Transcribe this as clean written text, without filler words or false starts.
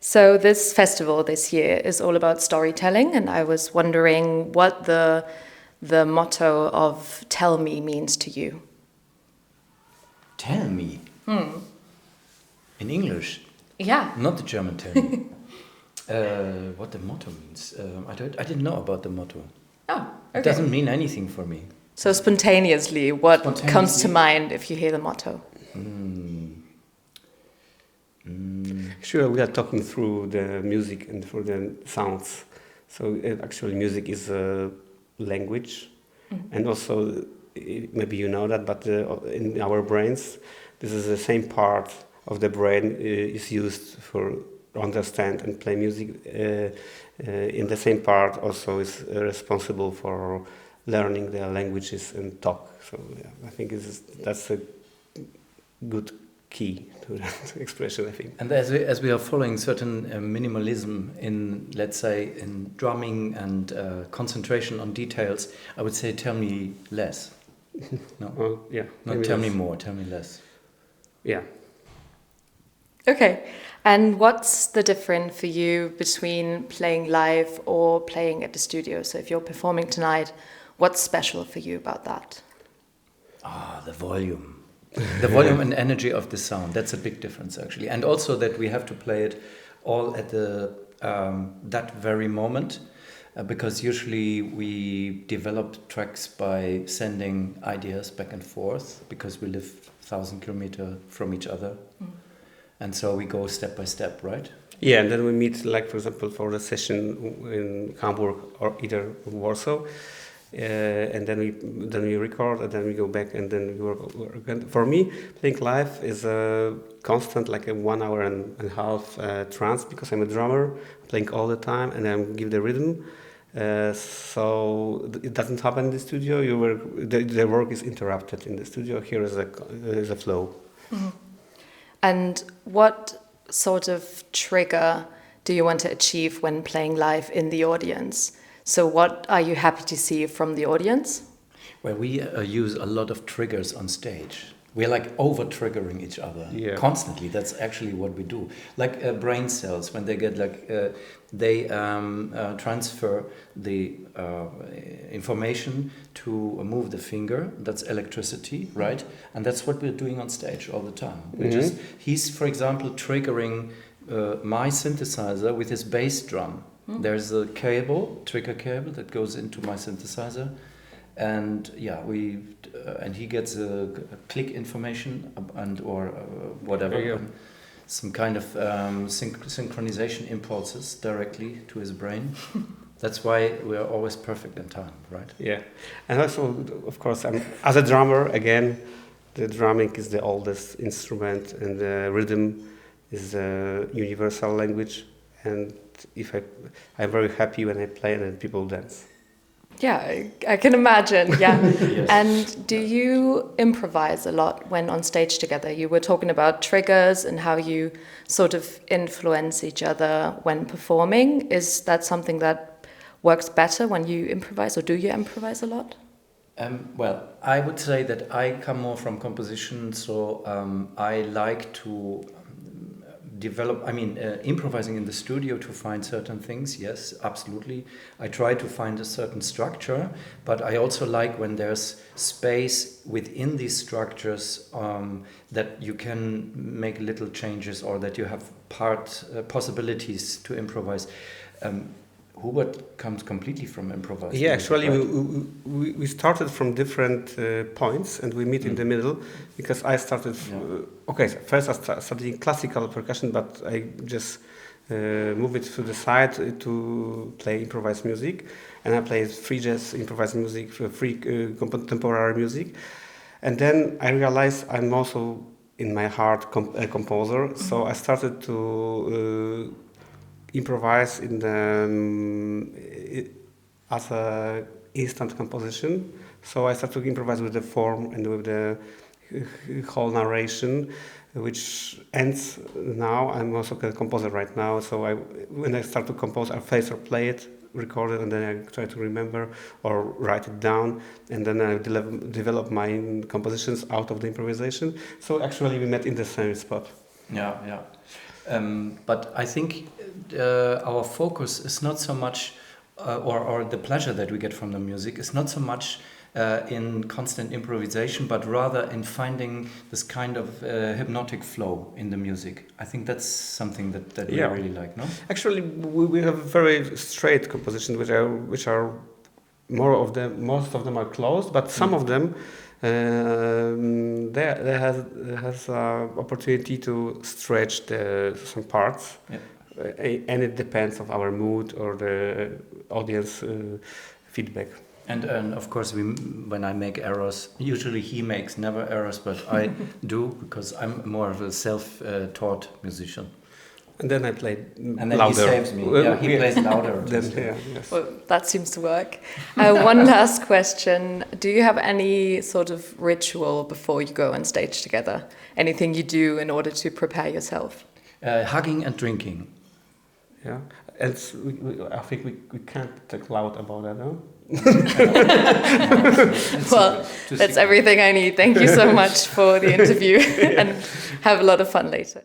So this festival this year is all about storytelling, and I was wondering what the motto of "Tell Me" means to you. Tell me. In English. Yeah. Not the German tell me. What the motto means. I didn't know about the motto. Oh, okay. It doesn't mean anything for me. So spontaneously, what comes to mind if you hear the motto? Sure, we are talking through the music and through the sounds. So actually music is a language. And also, maybe you know that, but in our brains, this is the same part of the brain is used for understand and play music. In the same part also is responsible for learning the languages and talk. So yeah, I think that's a good key to that expression, I think. And as we are following certain minimalism in, let's say, in drumming and concentration on details, I would say tell me less. No? Yeah. Not tell me more, tell me less. Yeah. Okay. And what's the difference for you between playing live or playing at the studio? So if you're performing tonight, what's special for you about that? The volume. The volume and energy of the sound. That's a big difference, actually. And also that we have to play it all at the that very moment. Because usually we develop tracks by sending ideas back and forth because we live 1,000 kilometers from each other. And so we go step by step, right? Yeah, and then we meet, like, for example, for the session in Hamburg or either Warschau. And then we record, and then we go back, and then we work again. For me, playing live is a constant, like a 1 hour and a half trance, because I'm a drummer, playing all the time, and I give the rhythm. So it doesn't happen in the studio. The work is interrupted in the studio. Here is a flow. Mm-hmm. And what sort of trigger do you want to achieve when playing live in the audience? So what are you happy to see from the audience? Well, we use a lot of triggers on stage. We're like over-triggering each other constantly. That's actually what we do. Like brain cells, when they get they transfer the information to move the finger. That's electricity, right? And that's what we're doing on stage all the time. He's, for example, triggering my synthesizer with his bass drum. There's a trigger cable that goes into my synthesizer. And yeah, and he gets a click information or whatever, some kind of synchronization impulses directly to his brain. That's why we are always perfect in time, right? Yeah, and also, of course, as a drummer, again, the drumming is the oldest instrument, and the rhythm is a universal language. And I'm very happy when I play and people dance. Yeah, I can imagine, yeah. Yes. And do you improvise a lot when on stage together? You were talking about triggers and how you sort of influence each other when performing. Is that something that works better when you improvise, or do you improvise a lot? Well, I would say that I come more from composition, so I like to improvising in the studio to find certain things, yes, absolutely. I try to find a certain structure, but I also like when there's space within these structures that you can make little changes or that you have possibilities to improvise. Hubert comes completely from improvising. Yeah, actually, right? we started from different points, and we meet in the middle, because I started... first I studied classical percussion, but I just moved it to the side to play improvised music, and I played free jazz, improvised music, free contemporary music, and then I realized I'm also, in my heart, a composer, so I started to... improvise as a instant composition. So I started to improvise with the form and with the whole narration, which ends now. I'm also a composer right now. So when I start to compose, I first play it, record it, and then I try to remember or write it down, and then I develop my compositions out of the improvisation. So actually we met in the same spot. Yeah. But I think our focus is not so much, or the pleasure that we get from the music is not so much in constant improvisation, but rather in finding this kind of hypnotic flow in the music. I think that's something that we really like, no? Actually, we have very straight compositions, which are most of them are closed, but some of them there has opportunity to stretch some parts, and it depends on our mood or the audience feedback. And of course, when I make errors, usually he makes never errors, but I do, because I'm more of a self-taught musician. And then I play and then louder. He saves me. He plays louder. Yes. Well, that seems to work. One last question. Do you have any sort of ritual before you go on stage together? Anything you do in order to prepare yourself? Hugging and drinking. Yeah. And I think we can't talk loud about that, no? Well, that's everything I need. Thank you so much for the interview and have a lot of fun later.